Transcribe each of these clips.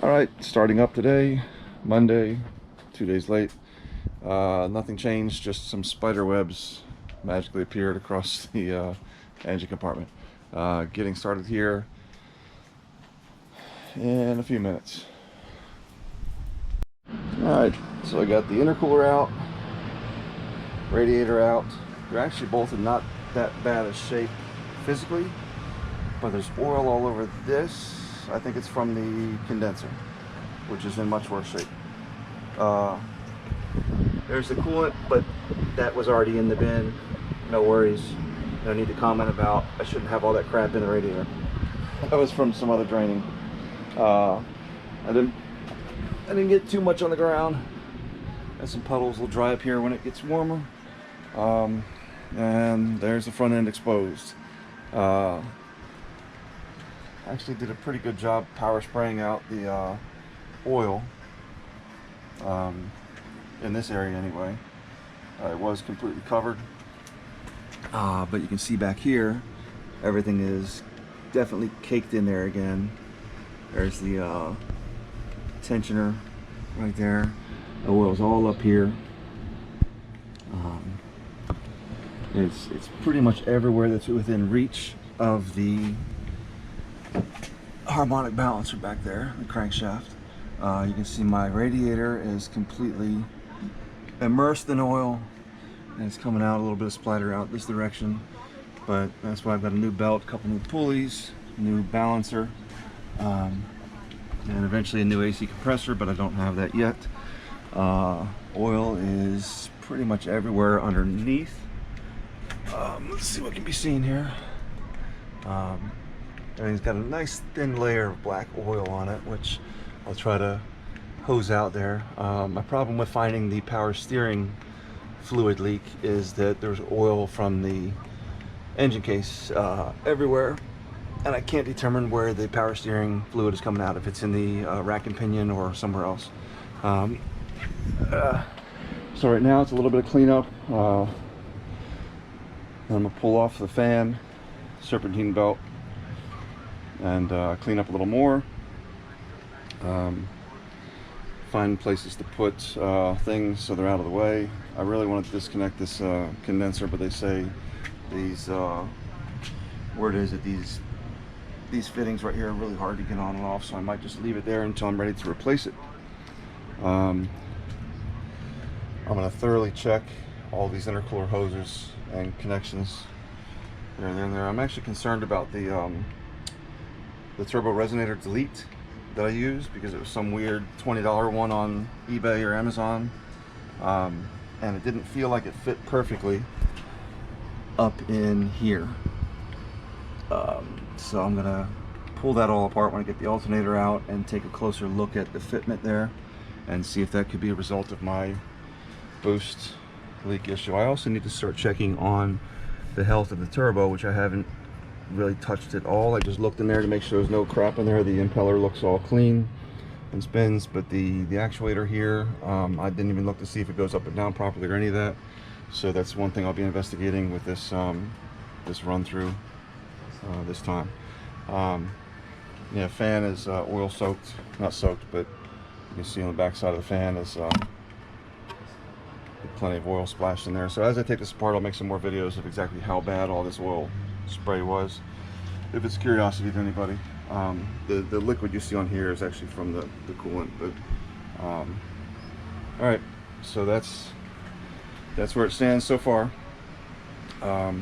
All right, starting up today, Monday, 2 days late. Nothing changed, just some spider webs magically appeared across the engine compartment. Getting started here in a few minutes. All right, so I got the intercooler out, radiator out. They're actually both in not that bad a shape physically, but there's oil all over this. I think it's from the condenser, which is in much worse shape. There's the coolant, but that was already in the bin. No worries. No need to comment about I shouldn't have all that crap in the radiator. That was from some other draining. I didn't get too much on the ground. And some puddles will dry up here when it gets warmer. And there's the front end exposed. Actually did a pretty good job power spraying out the oil in this area anyway. It was completely covered, but you can see back here everything is definitely caked in there again. There's the tensioner right there. The oil's all up here. It's pretty much everywhere that's within reach of the harmonic balancer back there, the crankshaft. You can see my radiator is completely immersed in oil, and it's coming out a little bit of splatter out this direction, but that's why I've got a new belt, a couple new pulleys, new balancer, and eventually a new AC compressor, but I don't have that yet. Oil is pretty much everywhere underneath. Let's see what can be seen here. Everything's got a nice thin layer of black oil on it, which I'll try to hose out there. My problem with finding the power steering fluid leak is that there's oil from the engine case everywhere, and I can't determine where the power steering fluid is coming out, if it's in the rack and pinion or somewhere else. So right now it's a little bit of cleanup. I'm gonna pull off the fan, serpentine belt, and clean up a little more. Find places to put things so they're out of the way. I really want to disconnect this condenser, but they say these where it is that these fittings right here are really hard to get on and off, so I might just leave it there until I'm ready to replace it. I'm going to thoroughly check all these intercooler hoses and connections there and there. I'm actually concerned about the turbo resonator delete that I used, because it was some weird $20 one on eBay or Amazon, and it didn't feel like it fit perfectly up in here. So I'm gonna pull that all apart when I get the alternator out and take a closer look at the fitment there and see if that could be a result of my boost leak issue. I also need to start checking on the health of the turbo, which I haven't really touched at all. I just looked in there to make sure there's no crap in there. The impeller looks all clean and spins, but the actuator here, I didn't even look to see if it goes up and down properly or any of that. So that's one thing I'll be investigating with this this run through this time. Yeah, fan is oil soaked, not soaked, but you can see on the back side of the fan is plenty of oil splashed in there. So as I take this apart, I'll make some more videos of exactly how bad all this oil spray was, if it's curiosity to anybody. The liquid you see on here is actually from the coolant, but all right, so that's where it stands so far. I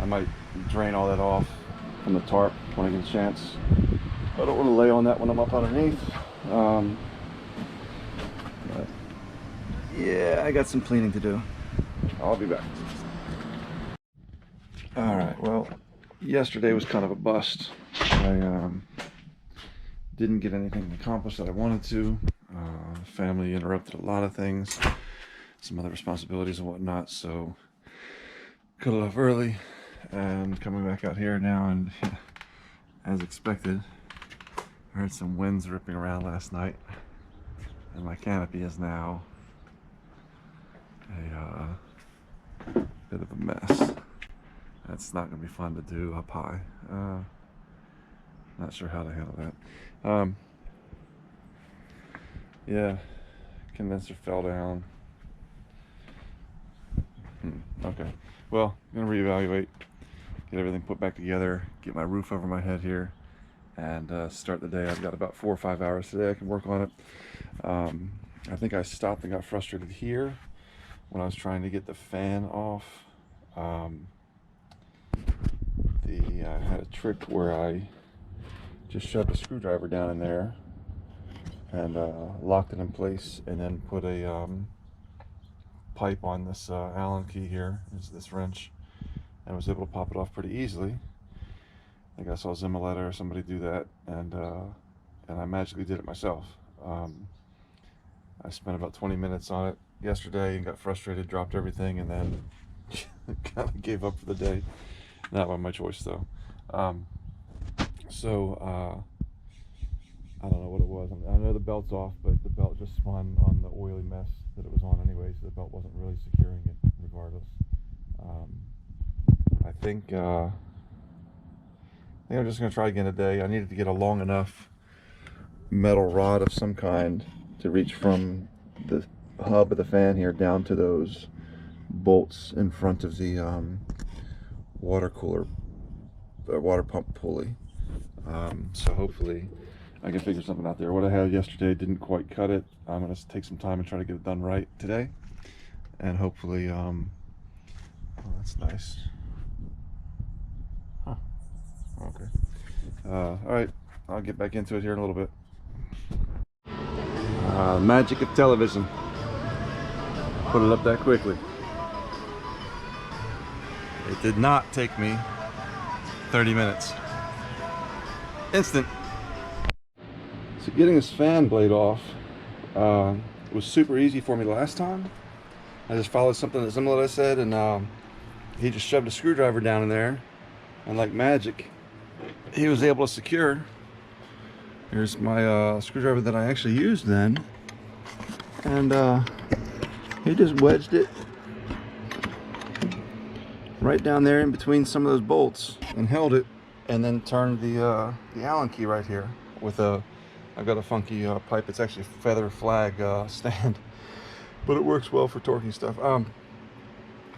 might drain all that off from the tarp when I get a chance. I don't want to lay on that when I'm up underneath. But yeah, I got some cleaning to do. I'll be back. Alright, well, yesterday was kind of a bust. I didn't get anything accomplished that I wanted to. Family interrupted a lot of things, some other responsibilities and whatnot, so cut it off early and coming back out here now, and as expected, I heard some winds ripping around last night, and my canopy is now a bit of a mess. That's not going to be fun to do up high. Not sure how to handle that. Yeah, condenser fell down. Okay, well, I'm gonna reevaluate, get everything put back together, get my roof over my head here, and start the day. I've got about 4 or 5 hours today. I can work on it. I think I stopped and got frustrated here when I was trying to get the fan off. I had a trick where I just shoved a screwdriver down in there and locked it in place, and then put a pipe on this Allen key here, is this wrench, and was able to pop it off pretty easily. I think I saw Zimmaletta or somebody do that, and I magically did it myself. I spent about 20 minutes on it yesterday and got frustrated, dropped everything, and then kind of gave up for the day. Not by my choice, though. I don't know what it was. I know the belt's off, but the belt just spun on the oily mess that it was on anyway, so the belt wasn't really securing it regardless. I think I'm just going to try again today. I needed to get a long enough metal rod of some kind to reach from the hub of the fan here down to those bolts in front of the water cooler, water pump pulley. So hopefully I can figure something out there. What I had yesterday didn't quite cut it. I'm going to take some time and try to get it done right today, and hopefully oh, that's nice. Huh. Okay. All right, I'll get back into it here in a little bit. Magic of television. Put it up that quickly. It did not take me 30 minutes. Instant. So getting this fan blade off was super easy for me last time. I just followed something that Zimmaletta said, and he just shoved a screwdriver down in there, and like magic, he was able to secure. Here's my screwdriver that I actually used then, and he just wedged it right down there in between some of those bolts and held it, and then turned the Allen key right here with I've got a funky pipe. It's actually a feather flag stand, but it works well for torquing stuff.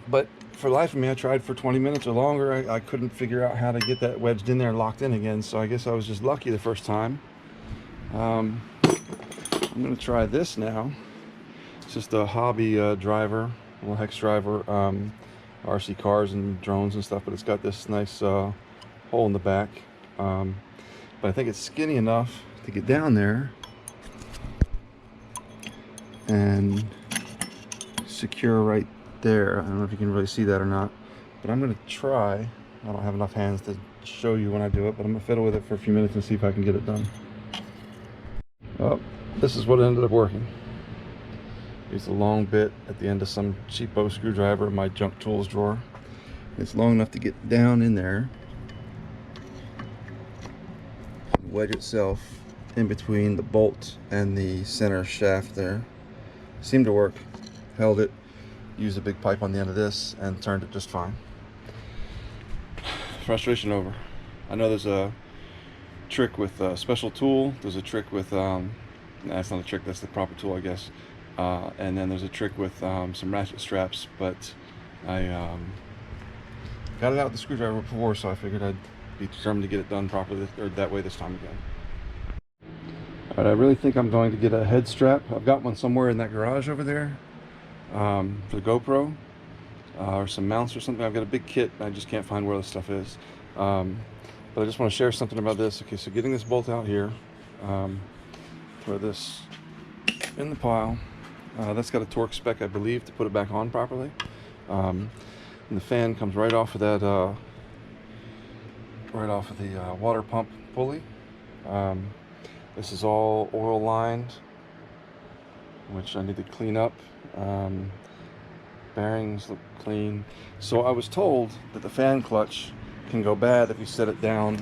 But for the life of me, I tried for 20 minutes or longer. I couldn't figure out how to get that wedged in there and locked in again, so I guess I was just lucky the first time. I'm going to try this now. It's just a hobby driver, a little hex driver, RC cars and drones and stuff, but it's got this nice hole in the back. But I think it's skinny enough to get down there and secure right there. I don't know if you can really see that or not, but I'm going to try. I don't have enough hands to show you when I do it, but I'm going to fiddle with it for a few minutes and see if I can get it done. Oh, this is what ended up working. Used a long bit at the end of some cheapo screwdriver in my junk tools drawer. It's long enough to get down in there, wedge itself in between the bolt and the center shaft there. Seemed to work. Held it, used a big pipe on the end of this, and turned it just fine. Frustration over. I know there's a trick with a special tool. There's a trick with that's not a trick, that's the proper tool, I guess. And then there's a trick with some ratchet straps, but I got it out with the screwdriver before, so I figured I'd be determined to get it done properly, or that way this time again. Alright, I really think I'm going to get a head strap. I've got one somewhere in that garage over there for the GoPro, or some mounts or something. I've got a big kit, I just can't find where the stuff is. But I just want to share something about this. Okay, so getting this bolt out here, throw this in the pile. That's got a torque spec, I believe, to put it back on properly. And the fan comes right off of that, water pump pulley. This is all oil lined, which I need to clean up. Bearings look clean. So I was told that the fan clutch can go bad if you set it down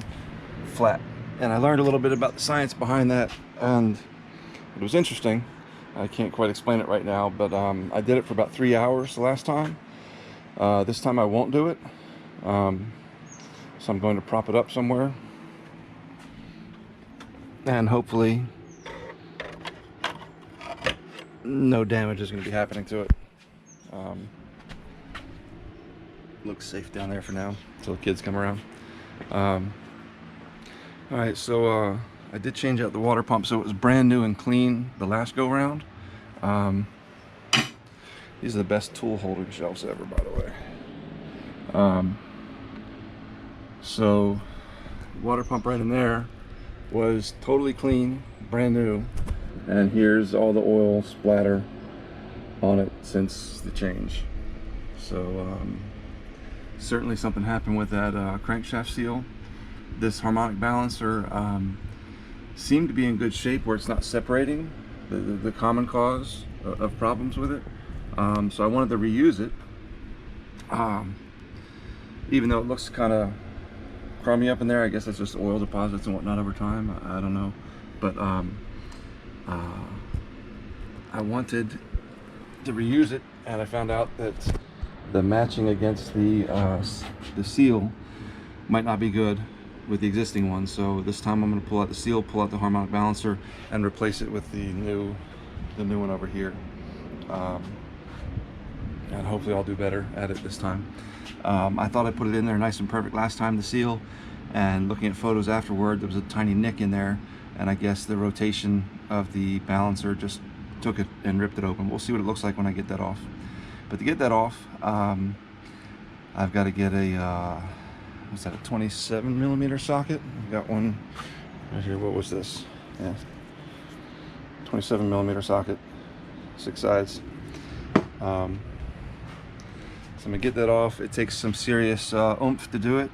flat. And I learned a little bit about the science behind that, and it was interesting. I can't quite explain it right now, but I did it for about 3 hours the last time. This time I won't do it. So I'm going to prop it up somewhere, and hopefully no damage is going to be happening to it. Looks safe down there for now until the kids come around. Alright, so I did change out the water pump, so it was brand new and clean the last go round. These are the best tool holding shelves ever, by the way. So water pump right in there was totally clean, brand new, and here's all the oil splatter on it since the change. So certainly something happened with that crankshaft seal. This harmonic balancer seemed to be in good shape where it's not separating, the common cause of problems with it. So I wanted to reuse it, even though it looks kind of crummy up in there. I guess that's just oil deposits and whatnot over time. I don't know, but I wanted to reuse it, and I found out that the matching against the seal might not be good with the existing one. So this time I'm going to pull out the seal, pull out the harmonic balancer, and replace it with the new one over here. And hopefully I'll do better at it this time. I thought I put it in there nice and perfect last time, the seal, and looking at photos afterward, there was a tiny nick in there, and I guess the rotation of the balancer just took it and ripped it open. We'll see what it looks like when I get that off. But to get that off, I've got to get a what's that, a 27mm socket? I've got one right here. What was this? Yeah, 27mm socket, 6 sides. So I'm gonna get that off. It takes some serious oomph to do it.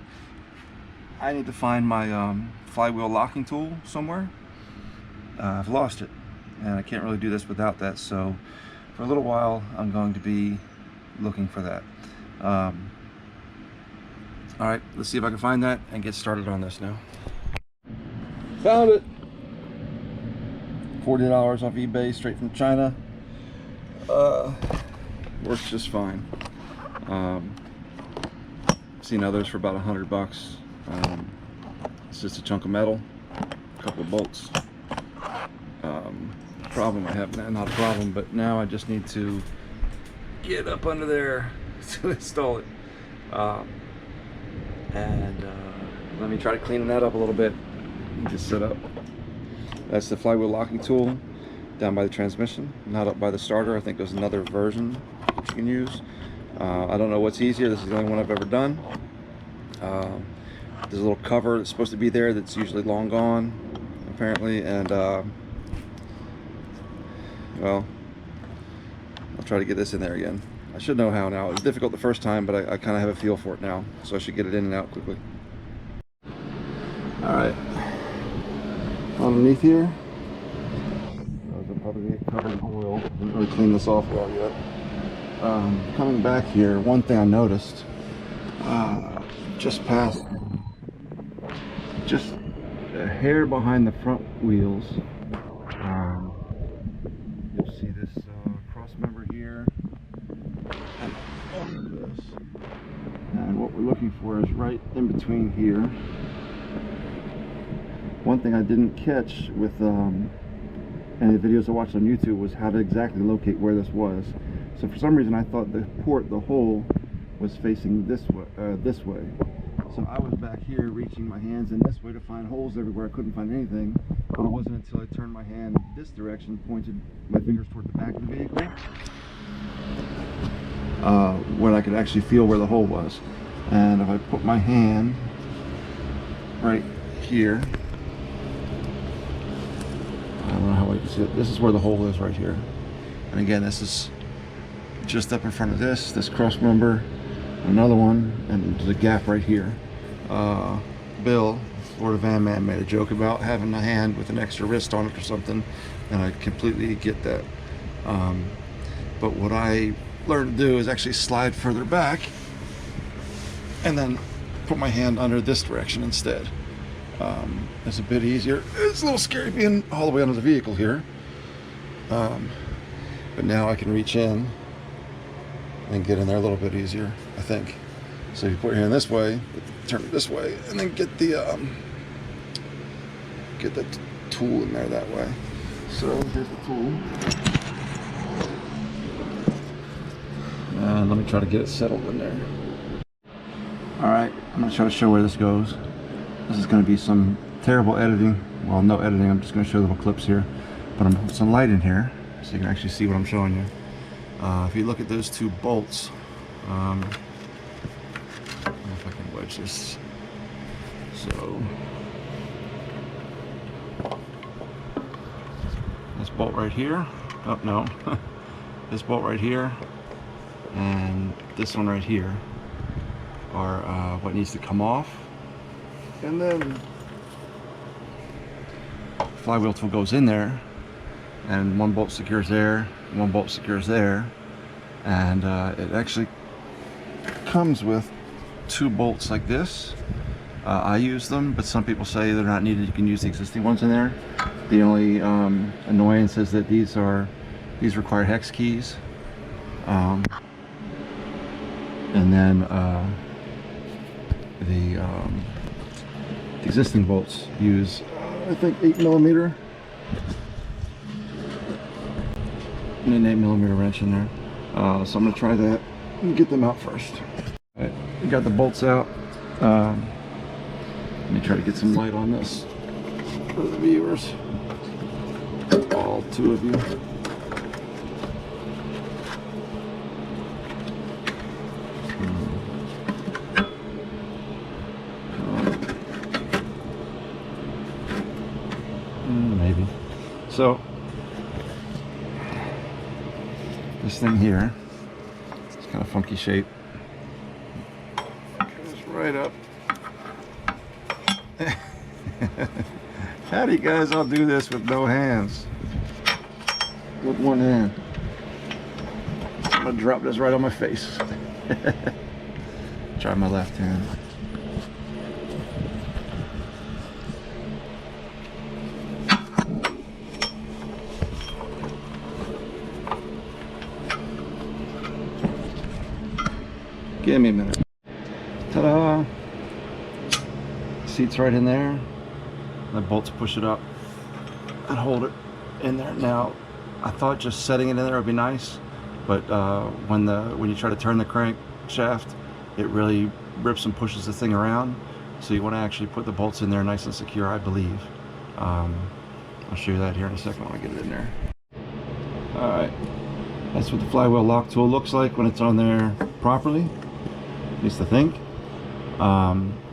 I need to find my flywheel locking tool somewhere. I've lost it, and I can't really do this without that. So for a little while, I'm going to be looking for that. All right, let's see if I can find that and get started on this now. Found it. $40 off eBay, straight from China. Works just fine. Seen others for about $100. It's just a chunk of metal, a couple of bolts. Problem I have now, not a problem, but now I just need to get up under there to install it. Let me try to clean that up a little bit and just set up. That's the flywheel locking tool down by the transmission, not up by the starter. I think there's another version that you can use. I don't know what's easier. This is the only one I've ever done. There's a little cover that's supposed to be there that's usually long gone, apparently, and well, I'll try to get this in there again. I should know how now. It was difficult the first time, but I kind of have a feel for it now, so I should get it in and out quickly. Alright, underneath here, I'll probably get covered in oil. I didn't really clean this off well yet. Coming back here, one thing I noticed, just past, just a hair behind the front wheels, you'll see this cross member here, and under this. And what we're looking for is right in between here. One thing I didn't catch with any of the videos I watched on YouTube was how to exactly locate where this was. So for some reason I thought the hole was facing this way. So I was back here reaching my hands in this way to find holes everywhere. I couldn't find anything, but it wasn't until I turned my hand this direction, pointed my fingers toward the back of the vehicle, when I could actually feel where the hole was. And if I put my hand right here, I don't know how I can see it. This is where the hole is right here. And again, this is just up in front of this cross member, another one, and there's a gap right here. Bill, Florida Van Man, made a joke about having a hand with an extra wrist on it or something, and I completely get that. But what I learned to do is actually slide further back and then put my hand under this direction instead. It's a bit easier. It's a little scary being all the way under the vehicle here, but now I can reach in and get in there a little bit easier, I think. So if you put your hand this way, turn it this way, and then get the tool in there that way. So here's the tool. And let me try to get it settled in there. Alright, I'm going to try to show where this goes. This is going to be some terrible editing. Well, no editing, I'm just going to show little clips here. But I'm going to put some light in here so you can actually see what I'm showing you. If you look at those two bolts, I don't know if I can wedge this. So, this bolt right here, oh no, this bolt right here, and this one right here are what needs to come off. And then flywheel tool goes in there, and one bolt secures there, one bolt secures there, and it actually comes with two bolts like this. I use them, but some people say they're not needed. You can use the existing ones in there. The only annoyance is that these require hex keys, and then the existing bolts use I think 8mm, and an 8mm wrench in there. So I'm going to try that and get them out first. All right, we got the bolts out. Let me try to get some light on this for the viewers, all two of you. Maybe. So this thing here, it's kind of funky shape. Goes right up. How do you guys all do this with no hands? With one hand. I'm gonna drop this right on my face. Try my left hand. Give me a minute. Ta-da! Seat's right in there. The bolts push it up and hold it in there. Now, I thought just setting it in there would be nice, but when you try to turn the crankshaft, it really rips and pushes the thing around. So you want to actually put the bolts in there nice and secure, I believe. I'll show you that here in a second when I get it in there. All right, that's what the flywheel lock tool looks like when it's on there properly. At least I think.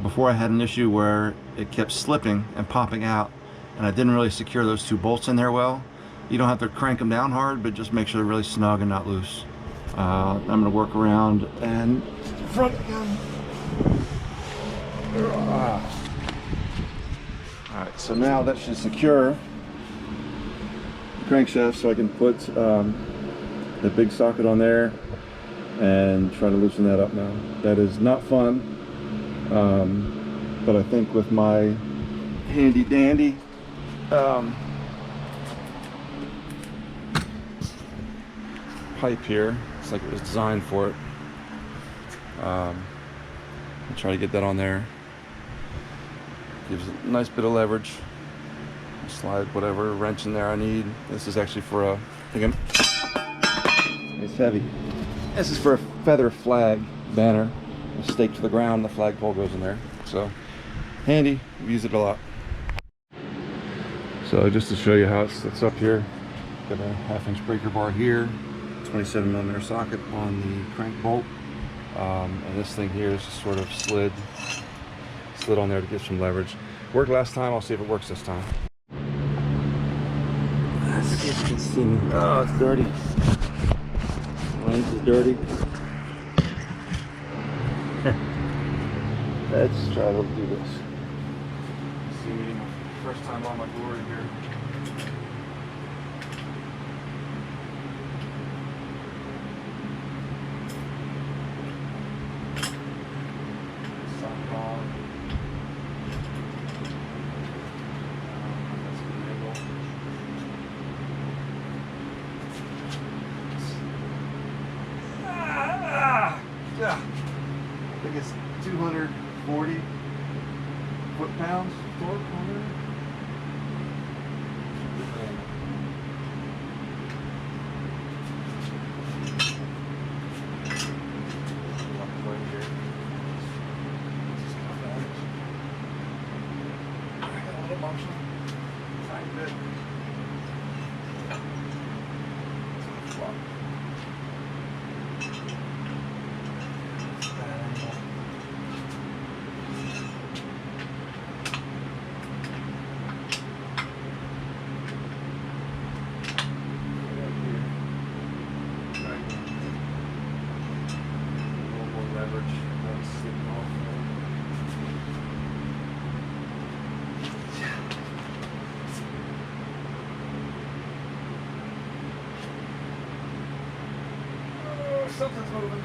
Before I had an issue where it kept slipping and popping out, and I didn't really secure those two bolts in there well. You don't have to crank them down hard, but just make sure they're really snug and not loose. I'm going to work around and front again. Alright, so now that should secure the crankshaft, so I can put the big socket on there and try to loosen that up now. That is not fun, but I think with my handy dandy pipe here, it's like it was designed for it. I'll try to get that on there. Gives it a nice bit of leverage. Slide whatever wrench in there I need. This is actually for it's heavy. This is for a feather flag banner. It's staked to the ground, the flagpole goes in there. So handy, we use it a lot. So just to show you how it sits up here, got a 1/2-inch breaker bar here, 27mm socket on the crank bolt, and this thing here is just sort of slid on there to get some leverage. Worked last time, I'll see if it works this time. Let's see if you can see me. Oh, it's dirty. Lens is dirty. Let's try to do this. See me, first time on my glory here. Sock on. That's a good angle. Yeah. I think it's 240 foot-pounds torque on there. bit. Flop. Something's moving.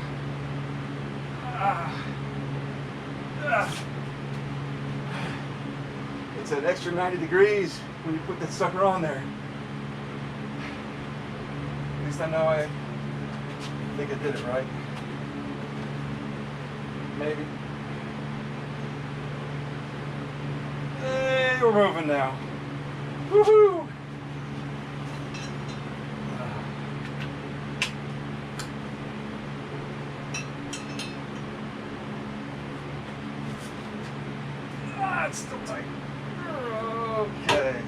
It's an extra 90 degrees when you put that sucker on there. At least I know I think I did it right. Maybe. Hey, we're moving now. Woohoo! It's still tight. Okay.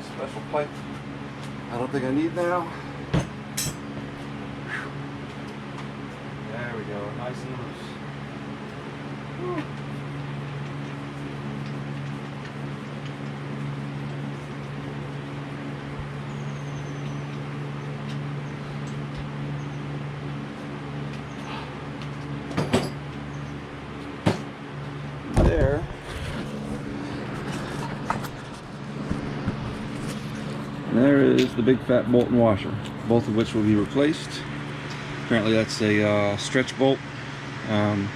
Special pipe. I don't think I need now. There we go. Nice and loose. Whew. There is the big fat bolt and washer, both of which will be replaced. Apparently that's a stretch bolt. I'm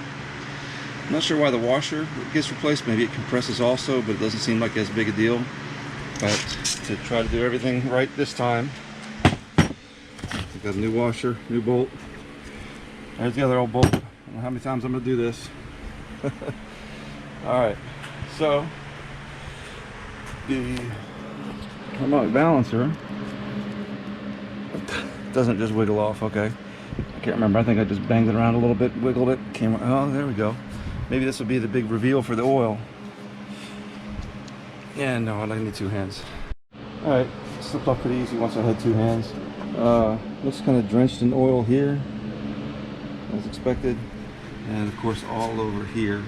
not sure why the washer gets replaced. Maybe it compresses also, but it doesn't seem like as big a deal. But to try to do everything right this time, we've got a new washer, new bolt. There's the other old bolt. I don't know how many times I'm going to do this. Alright, so the harmonic balancer doesn't just wiggle off. Okay, I can't remember. I think I just banged it around a little bit, wiggled it, came. Oh, there we go. Maybe this will be the big reveal for the oil. Yeah, no, I need two hands. All right, slipped off pretty easy once I had two hands. Looks kind of drenched in oil here, as expected, and of course all over here.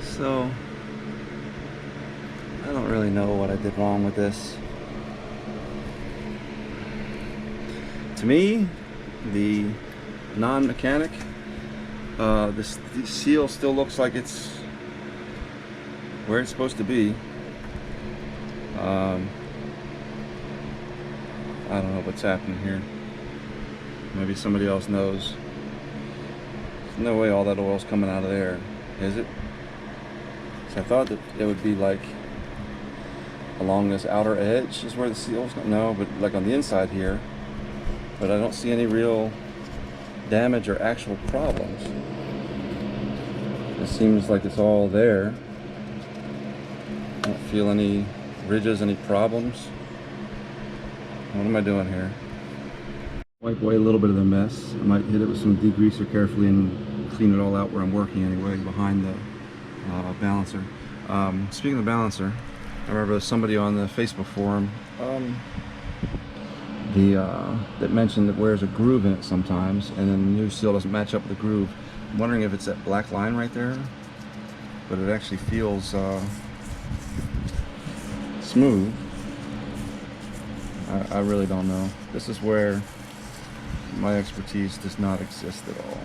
So, I don't really know what I did wrong with this. To me, the non-mechanic, the seal still looks like it's where it's supposed to be. I don't know what's happening here. Maybe somebody else knows. There's no way all that oil's coming out of there, is it? I thought that it would be like along this outer edge is where the seal's no, but like on the inside here. But I don't see any real damage or actual problems. It seems like it's all there. I don't feel any ridges, any problems. What am I doing here? Wipe away a little bit of the mess. I might hit it with some degreaser carefully and clean it all out where I'm working anyway, behind the balancer. Speaking of the balancer, I remember somebody on the Facebook forum that mentioned that wears a groove in it sometimes, and then the new seal doesn't match up with the groove. I'm wondering if it's that black line right there, but it actually feels smooth. I really don't know. This is where my expertise does not exist at all.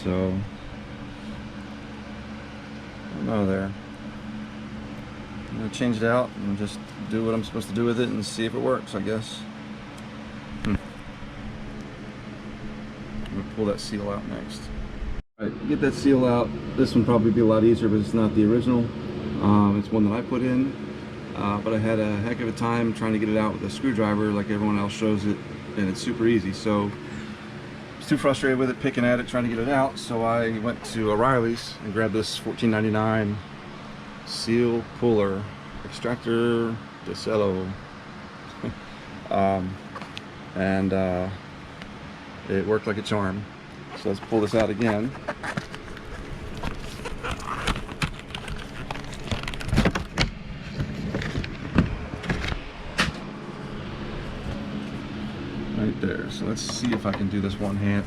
So, I don't know there. I'm going to change it out and just do what I'm supposed to do with it and see if it works, I guess. I'm going to pull that seal out next. Alright, get that seal out. This one probably be a lot easier, but it's not the original. It's one that I put in. But I had a heck of a time trying to get it out with a screwdriver like everyone else shows it, and it's super easy. So was too frustrated with it, picking at it, trying to get it out, so I went to O'Reilly's and grabbed this $14.99 seal puller extractor de cello. And it worked like a charm. So let's pull this out again. Right there. So let's see if I can do this one-handed.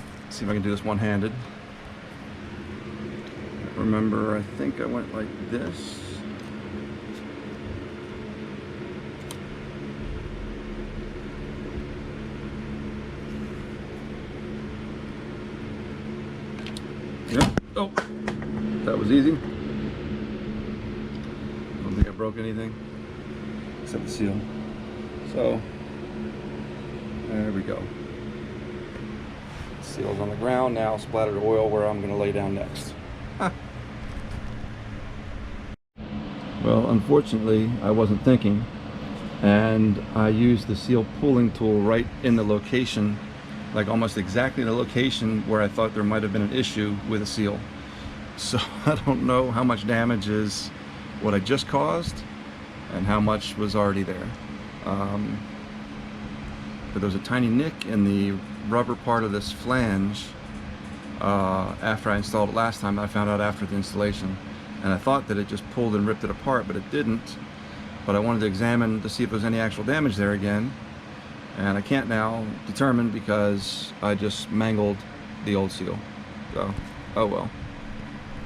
Remember, I think I went like this. Yep. Oh, that was easy. I don't think I broke anything except the seal. So there we go. Seal's on the ground now, splattered oil where I'm going to lay down next. Well, unfortunately, I wasn't thinking, and I used the seal pulling tool right in the location, like almost exactly the location where I thought there might have been an issue with a seal. So I don't know how much damage is what I just caused and how much was already there. But there was a tiny nick in the rubber part of this flange after I installed it last time. I found out after the installation, and I thought that it just pulled and ripped it apart, but it didn't. But I wanted to examine to see if there was any actual damage there again, and I can't now determine because I just mangled the old seal. So, oh well.